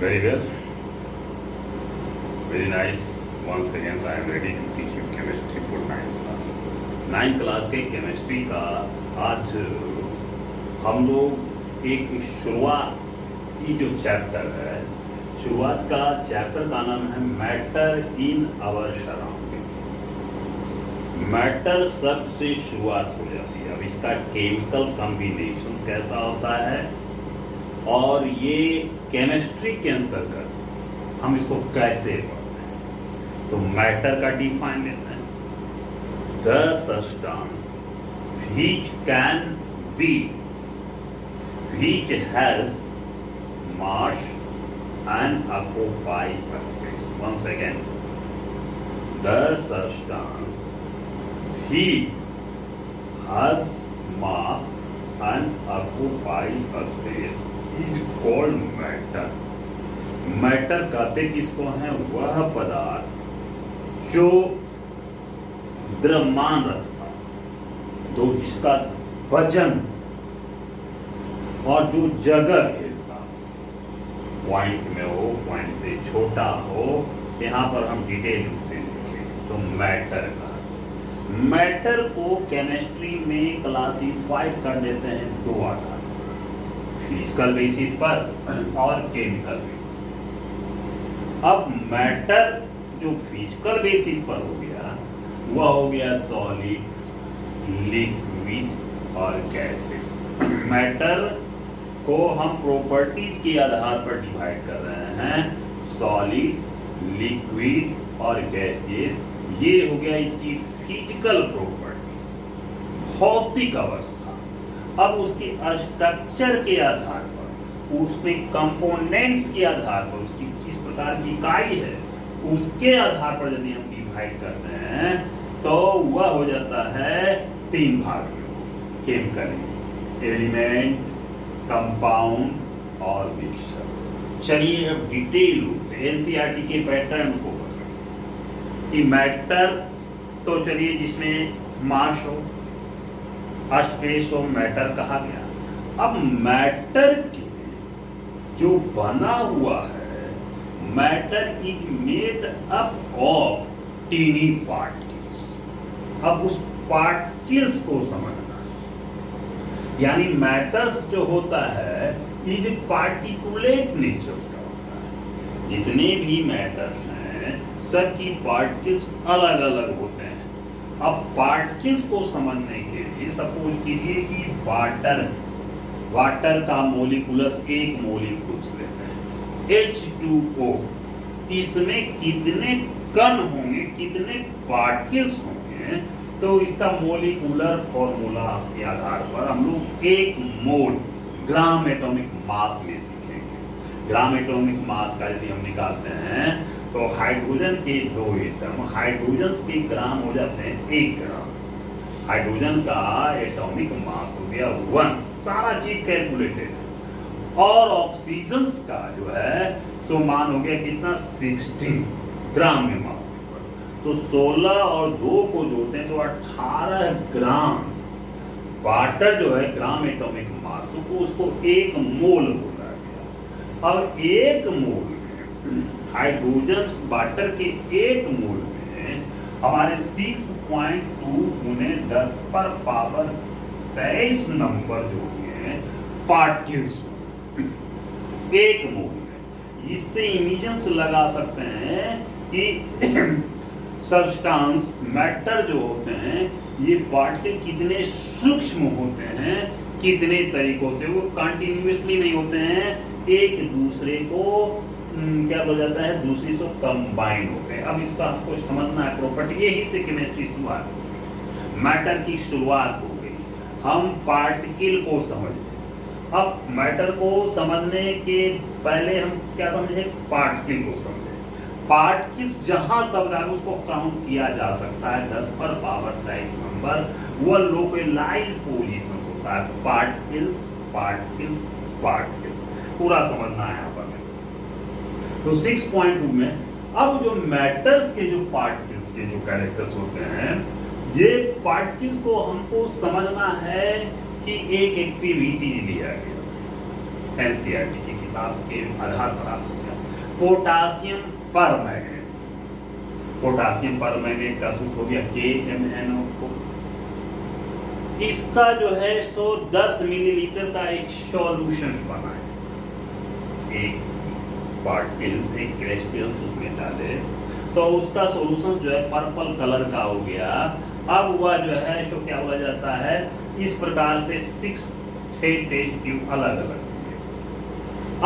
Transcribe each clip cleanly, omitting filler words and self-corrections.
Very well. Very nice. Once again, I am ready to teach you chemistry for 9th class. 9th class के chemistry का आज हम लोग एक शुरुआत की जो चैप्टर है, शुरुआत का चैप्टर का नाम है matter in our surrounding. Matter शब्द से शुरुआत हो जाती है। अब इसका केमिकल कॉम्बिनेशंस कैसा होता है और ये केमिस्ट्री के अंतर्गत हम इसको कैसे पढ़ते हैं, तो मैटर का डिफाइन लेते हैं। The substance which can be, which has mass and occupy space. Once again, the substance which has mass and occupy a space is called matter. Matter कहते किसको हैं? वह पदार्थ जो द्रव्यमान रखता है, तो जिसका वजन और जो जगह घेरता, पॉइंट में हो, पॉइंट से छोटा हो, यहाँ पर हम डिटेल से सीखेंगे। तो मैटर का मैटर को केमिस्ट्री में क्लासिफाइड कर देते हैं दो आधार, फिजिकल बेसिस पर और केमिकल बेसिस। अब मैटर जो फिजिकल बेसिस पर हो गया, वह हो गया सॉलिड, लिक्विड और गैसेस। मैटर को हम प्रॉपर्टीज के आधार पर डिवाइड कर रहे हैं, सॉलिड, लिक्विड और गैसेस। ये हो गया इसकी फिजिकल प्रॉपर्टीज, भौतिक अवस्था। अब उसके स्ट्रक्चर के आधार पर, उसमें कंपोनेंट्स के आधार पर, उसकी किस प्रकार की इकाई है, उसके आधार पर यदि हम डिवाइड करते हैं तो वह हो जाता है तीन भाग में, केमिकल एलिमेंट, कंपाउंड और मिक्सचर। चलिए अब डिटेल रूप से एनसीईआरटी के पैटर्न को कि मैटर तो चलिए जिसमें मास हो, स्पेस हो, मैटर कहा गया। अब मैटर के जो बना हुआ है, matter is made up of tiny particles. अब उस पार्टिकल्स को समझना है, यानी मैटर्स जो होता है इज पार्टिकुलेट नेचर्स का होता है। जितने भी मैटर्स हैं सबकी पार्टिकल्स अलग अलग होते हैं। अब पार्टिकल्स को समझने के लिए सपोज कीजिए कि वाटर का मोलिकुलस एक मोलिकुल्स लेते हैं, H2O। इसमें कितने कण होंगे, कितने पार्टिकल्स होंगे, तो इसका मोलिकुलर फॉर्मूला के आधार पर हम लोग एक मोल ग्राम एटॉमिक मास में सीखेंगे। ग्राम एटॉमिक मास का यदि हम निकालते हैं तो हाइड्रोजन के दो एटम, हाइड्रोजन के ग्राम हो जाते हैं 1 ग्राम। हाइड्रोजन का एटॉमिक मास हो गया 1, सारा चीज कैलकुलेटेड। और ऑक्सीजन का जो है सो मान हो गया कितना, 16 ग्राम में मान। तो 16 और 2 को जोड़ते हैं तो 18 ग्राम वाटर जो है ग्राम एटॉमिक मास को, उसको 1 मोल बोला गया। अब 1 मोल हाइड्रोजन वाटर के 1 मोल में हमारे 6.2 गुने 10 पर पावर 23 नंबर जो होंगे पार्टिकल्स 1 मोल में। इससे इमेजेस लगा सकते हैं कि सब्सटेंस मैटर जो होते हैं, ये पार्टिकल कितने सूक्ष्म होते हैं, कितने तरीकों से, वो कंटिन्यूअसली नहीं होते हैं, एक दूसरे को क्या बोला जाता है, दूसरे से कंबाइन होते हैं। अब इसका आपको समझना है प्रॉपर्टी, यही से केमिस्ट्री शुरुआत हो, मैटर की शुरुआत हो गई। हम पार्टिकल को समझे। अब मैटर को समझने के पहले हम क्या समझे, पार्टिकल को समझे। पार्टिकल्स जहां शब्द आए उसको काउंट किया जा सकता है 10 पर पावर 23 नंबर। वह लोकलाइज पोजीशन होता है, पार्टिकल्स पार्टिकल्स पार्टिकल्स, पूरा समझना है यहाँ पर। तो 6.2 में अब जो मैटर्स के जो पार्टिकल्स के जो कैरेक्टर्स होते हैं, ये पार्टिकल्स को हमको समझना है कि एक एक्टिविटी लिया गया एनसीईआरटी की किताब के आधार पर प्राप्त किया। पोटासियम पर मैग्नेट, पोटासियम पर मैग्नेट का सूत्र हो गया KMnO4। इसका जो है सो 10 मिलीलीटर का एक सॉल्यूशन बना है, एक पार्टिकल्स एक क्रिस्टल्स उसमें डाले तो उसका सॉल्यूशन जो है पर्पल कलर का हो गया। अब वह जो है सो क्या बोला जाता है, इस प्रकार से 6 टेस्ट ट्यूब अलग अलग है।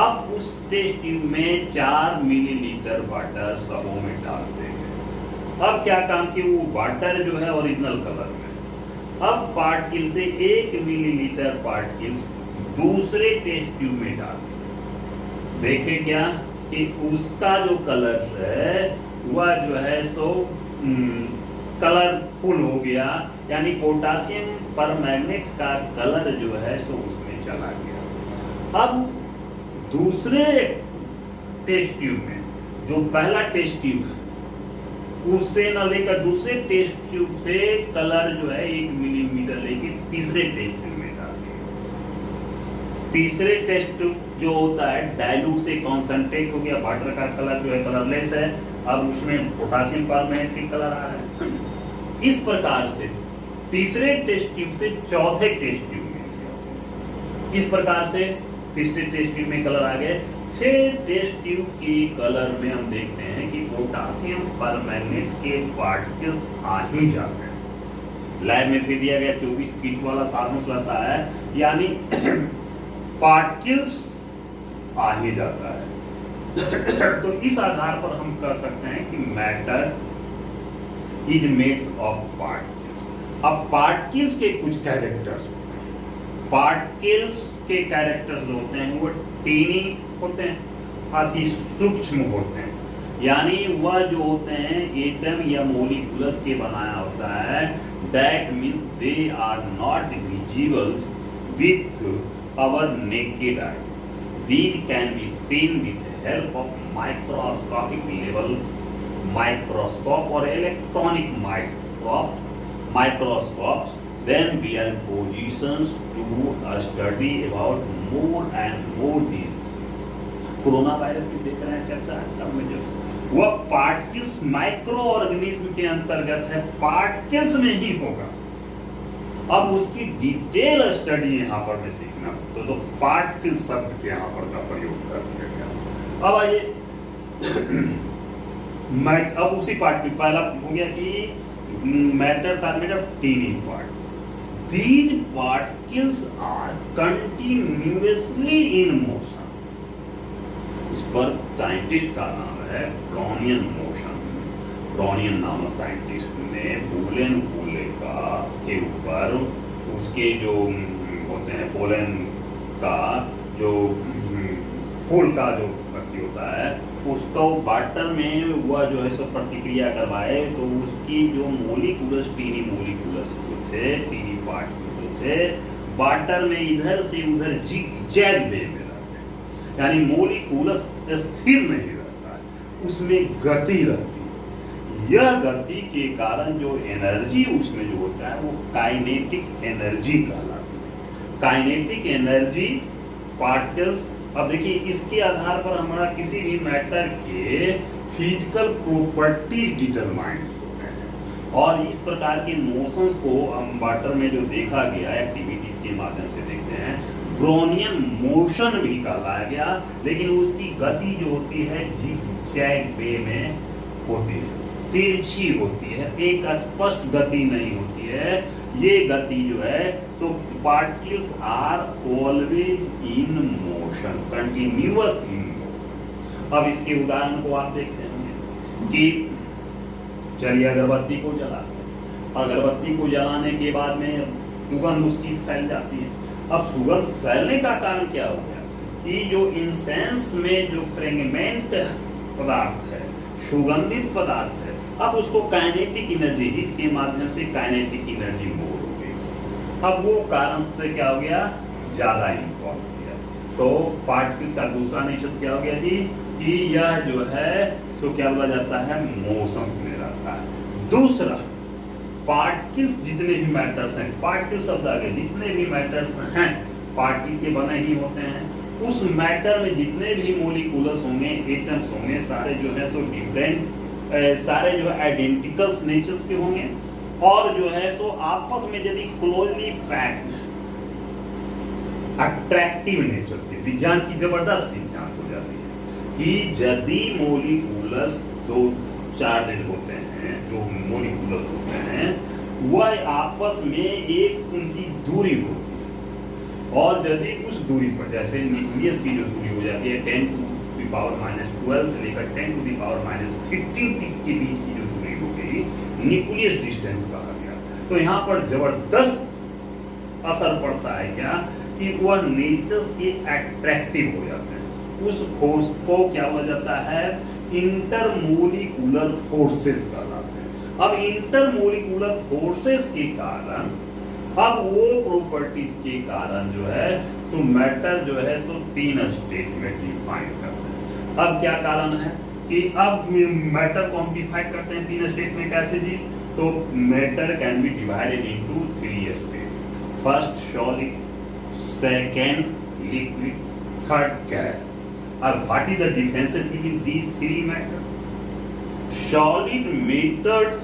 अब उस टेस्ट ट्यूब में 4 मिलीलीटर वाटर सबों में डालते हैं। अब क्या काम कि वो वाटर जो है ओरिजिनल कलर में, अब पार्टिकल से 1 मिलीलीटर पार्टिकल्स दूसरे टेस्ट ट्यूब में डालते हैं। देखे क्या कि उसका जो कलर है वह जो है सो कलरफुल हो गया, यानी पोटासियम पर मैग्नेट का कलर जो है सो उसमें चला गया। अब दूसरे टेस्ट ट्यूब में जो पहला टेस्ट ट्यूब है उससे न लेकर दूसरे टेस्ट ट्यूब से कलर जो है 1 मिलीमीटर लेके तीसरे टेस्ट ट्यूब में डाल दिया। तीसरे टेस्ट ट्यूब जो होता है डाइल्यूट से कॉन्सेंट्रेट हो गया, वाटर का कलर जो है कलरलेस है, अब उसमें पोटासियम परमैग्नेटिक कलर आ रहा है। इस प्रकार से तीसरे टेस्ट ट्यूब से चौथे टेस्ट ट्यूब में, इस प्रकार से तीसरे टेस्ट ट्यूब में कलर आ गए। 6 टेस्ट ट्यूब के कलर में हम देखते हैं कि पोटासियम परमैग्नेट के पार्टिकल्स आ ही जाते हैं। लैब में फिर दिया गया 24 किट वाला साधन रहता है, यानी पार्टिकल्स आ ही जाता है। तो इस आधार पर हम कह सकते हैं कि matter is made of particles. अब पार्टिकल्स के कुछ कैरेक्टर्स, पार्टिकल्स के कैरेक्टर्स जो होते हैं वो टीनी होते हैं, अति सूक्ष्म होते हैं, यानी वह जो होते हैं एटम या मोलिकुलस के बनाया होता है। That means they are not visible with our naked eye. These can be seen with the help of microscopic level microscope or electronic microscopes. Then we are in positions to study about more and more these things. Corona virus की देख रहे हैं चर्चा आजकल में, जो वह particles micro organism के अंतर्गत है, पार्टिकल्स में ही होगा। अब उसकी डिटेल स्टडी यहाँ पर में सीखना तो पार्टिकल शब्द के यहाँ पर का प्रयोग कर दिया गया। अब आइए अब उसी पार्टिकल पहला हो गया कि matters are made of tiny particles. These particles are continuously in motion. इस पर साइंटिस्ट का नाम है ब्राउनियन मोशन। ब्राउनियन नामक साइंटिस्ट ने पोलन का के ऊपर उसके जो होते हैं पोलन का जो फूल का जो पत्ती होता है उसको वाटर में हुआ जो है सब प्रतिक्रिया करवाए, तो उसकी जो मोलिकुलस टीनी मोलिकुलस जो थे, टीनी पार्टिकल जो थे, वाटर में इधर से उधर जिग-जैग वे में रहते हैं, यानी मोलिकुलस स्थिर नहीं रहता है, उसमें गति रहती है। यह गति के कारण जो एनर्जी उसमें जो होता है वो काइनेटिक एनर्जी कहलाती है। काइनेटिक एनर्जी पार्टिकल्स, अब देखिए इसके आधार पर हमारा किसी भी मैटर के फिजिकल प्रॉपर्टीज डिटरमाइंड होते हैं, और इस प्रकार के मोशंस को हम वाटर में जो देखा गया एक्टिविटी के माध्यम से देखते हैं, ब्राउनियन मोशन भी कहलाया गया, लेकिन उसकी गति जो होती है जिग-जैग वे में होती है, तिरछी होती है, एक स्पष्ट गति नहीं होती है। ये गति जो है तो particles are always in motion, continuous in motion. अब इसके उदाहरण को आप देखते होंगे कि चलिए अगरबत्ती को जलाते हैं, अगरबत्ती को जलाने के बाद में सुगंध उसकी फैल जाती है। अब सुगंध फैलने का कारण क्या हो गया कि जो इंसेंस में जो फ्रेगमेंट पदार्थ है, सुगंधित पदार्थ है, अब उसको काइनेटिक एनर्जी हीट के माध्यम से काइनेटिक एनर्जी मोर हो गई। अब वो कारण से क्या हो गया, ज्यादा इन्वॉल्व हो गया। तो पार्टिकल्स का दूसरा नेचर क्या हो गया जी कि यह जो है सो क्या बोला जाता है, मोशंस में रहता है। दूसरा, पार्टिकल्स जितने भी मैटर्स हैं, पार्टिकल शब्द आ गए, जितने भी मैटर्स हैं पार्टिकल के बने ही होते हैं। उस मैटर में जितने भी मोलिकुलस होंगे, एटम्स होंगे, सारे जो है सो डिफरेंट, सारे जो है आइडेंटिकल्स नेचर्स के होंगे, और जो है सो आपस में यदि क्लोजली पैक्ड अट्रैक्टिव नेचर्स के, विज्ञान की जबरदस्त सी जांच हो जाती है कि यदि मोलिकुलस दो चार्जेड होते हैं, जो मोलिकुलस होते हैं वह आपस में एक उनकी दूरी होती है, और यदि उस दूरी पर, जैसे न्यूक्लियस की जो दूरी हो जाती है 10 to the power -12 से लेकर 10 to the power -15 तक के बीच की जो दूरी हो गई, न्यूक्लियस डिस्टेंस कहा गया। तो यहाँ पर जबरदस्त असर पड़ता है क्या कि वह नेचर्स के अट्रैक्टिव हो जाते हैं। उस फोर्स को क्या हो जाता है, इंटरमोलिकुलर फोर्सेस कहलाते हैं। अब इंटरमोलिकुलर फोर्सेस के कारण, अब वो प्रॉपर्टीज के कारण जो है सो मैटर जो है सो 3 स्टेट में डिफाइन करते हैं। अब क्या कारण है कि अब मैटर को हम डिफाइन करते हैं 3 स्टेट में, कैसे जी? तो matter can be divided into 3 state. First solid, second liquid, third gas. और what is the difference between these 3 matter? Solid matters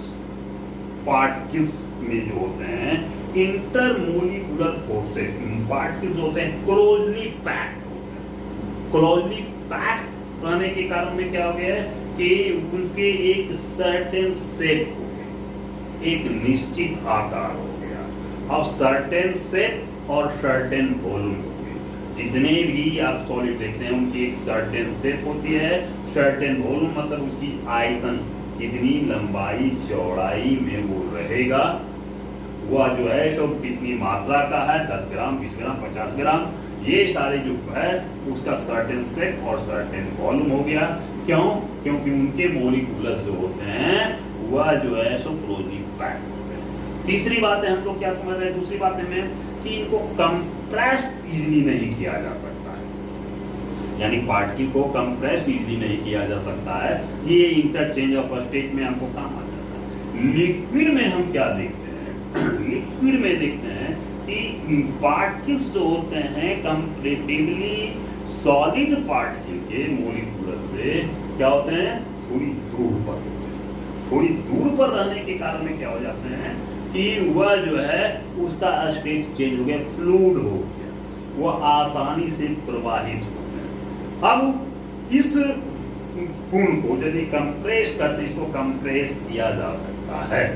particles में जो होते हैं इंटरमोलिकुलर फोर्सेस, पार्टिकल्स होते हैं क्लोजली पैक्ड होते हैं। क्लोजली पैक्ड रहने के कारण में क्या हो गया है कि उनके एक सर्टेन शेप हो गया, एक निश्चित आकार हो गया। अब सर्टेन शेप और सर्टेन वॉल्यूम हो गए। जितने भी आप सॉलिड देखते हैं उनकी एक सर्टेन शेप होती है, सर्टेन वॉल्यूम मतलब उसकी आयतन, कितनी लंबाई चौड़ाई में वो रहेगा, वह जो है सो कितनी मात्रा का है, 10 ग्राम, 20 ग्राम, 50 ग्राम, ये सारे जो है उसका सर्टेन शेप और सर्टेन वॉल्यूम हो गया। क्यों? क्योंकि उनके मोलिकुलस जो होते हैं वह जो है सो क्लोजली पैक्ड होते हैं। तीसरी बात है, हम लोग क्या समझ रहे हैं दूसरी बात में कि इनको कंप्रेस इजीली नहीं किया जा सकता है, यानी पार्टिकल को कंप्रेस इजीली नहीं किया जा सकता है। ये इंटरचेंज ऑफ स्टेट में हमको काम आ जाता है। लिक्विड में हम क्या देखते हैं? लिक्विड में देखते हैं कि पार्टिकल्स जो होते हैं कंपैरेटिवली सॉलिड पार्टिकल के मोलिकुलस से क्या होते हैं, थोड़ी दूर पर होते हैं। थोड़ी दूर पर रहने के कारण में क्या हो जाते हैं कि वह जो है उसका स्टेट चेंज हो गया, फ्लूइड हो गया, वह आसानी से प्रवाहित हो गया। अब इस गुण को यदि कंप्रेस करते, इसको कंप्रेस किया जा सकता है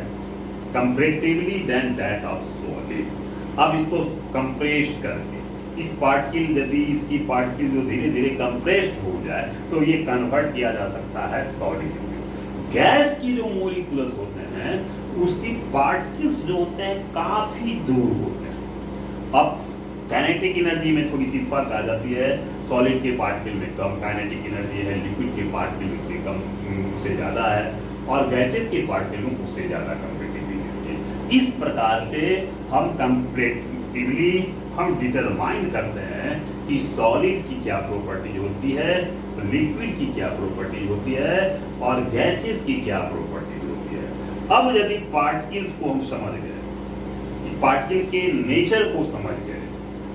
comparatively than that of solid. अब इसको कंप्रेस करके इस पार्टिकल, यदि इसकी पार्टिकल जो धीरे धीरे कंप्रेस्ड हो जाए तो ये कन्वर्ट किया जा सकता है सॉलिड में। गैस की जो मोलिकुलस होते हैं उसकी पार्टिकल्स जो होते हैं काफी दूर होते हैं। अब काइनेटिक एनर्जी में थोड़ी सी फर्क आ जाती है, सॉलिड के पार्टिकल में कम काइनेटिक एनर्जी है, लिक्विड के पार्टिकल में कम, उससे ज्यादा है, और गैसेस के पार्टिकल में उससे ज्यादा कंपैरेटिव एनर्जी है। इस प्रकार से हम कंपैरेटिवली हम डिटरमाइन करते हैं कि सॉलिड की क्या प्रॉपर्टी होती है, लिक्विड की क्या प्रॉपर्टी होती है, और गैसेस की क्या प्रॉपर्टी होती है। अब यदि पार्टिकल्स को हम समझ गए, पार्टिकल के नेचर को समझ गए,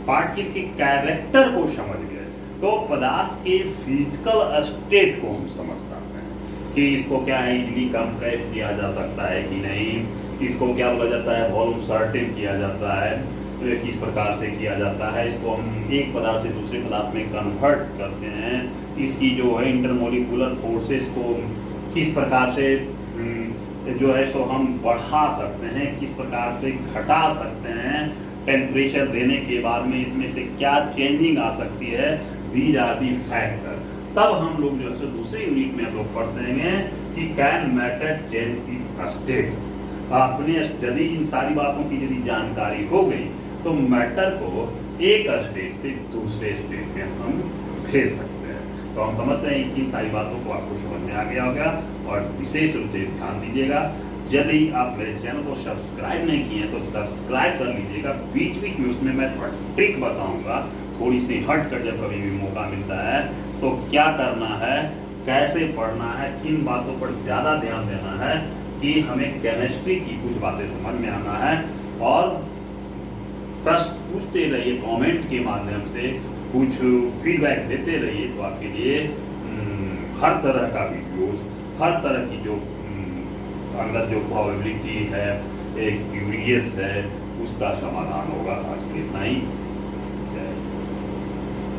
पार्टिकल के कैरेक्टर को समझ गए, तो पदार्थ के फिजिकल स्टेट को हम समझ सकते हैं कि इसको क्या है इजीली कंप्रेस किया जा सकता है कि नहीं, इसको क्या बोला जाता है वॉल्यूम सर्टेन किया जाता है, किस प्रकार से किया जाता है, इसको हम एक पदार्थ से दूसरे पदार्थ में कन्वर्ट करते हैं, इसकी जो है इंटरमोलिकुलर फोर्सेस को किस प्रकार से जो है सो हम बढ़ा सकते हैं, किस प्रकार से घटा सकते हैं, टेम्परेचर देने के बाद में इसमें से क्या चेंजिंग आ सकती है, दीज आर दी फैक्टर। तब हम लोग जो है दूसरे यूनिट में हम लोग पढ़ते हैं कि can matter change if state. आपने यदि इन सारी बातों की यदि जानकारी हो गई तो मैटर को एक स्टेट से दूसरे स्टेट में हम भेज सकते हैं। तो हम समझते हैं कि इन सारी बातों को आपको समझ में आ गया होगा, और विशेष रूप से ध्यान दीजिएगा, यदि आप मेरे चैनल को सब्सक्राइब नहीं किए तो सब्सक्राइब कर लीजिएगा। बीच बीच में उसमें मैं ट्रिक बताऊंगा, थोड़ी सी हट कर जब कभी भी मौका मिलता है तो क्या करना है, कैसे पढ़ना है, किन बातों पर ज़्यादा ध्यान देना है कि हमें केमिस्ट्री की कुछ बातें समझ में आना है। और प्रश्न पूछते रहिए कमेंट के माध्यम से, कुछ फीडबैक देते रहिए, तो आपके लिए हर तरह का वीडियोस, हर तरह की जो अंदर जो प्रोबेबिलिटी है, एक यूएस है, उसका समाधान होगा। आज के लिए इतना ही। जय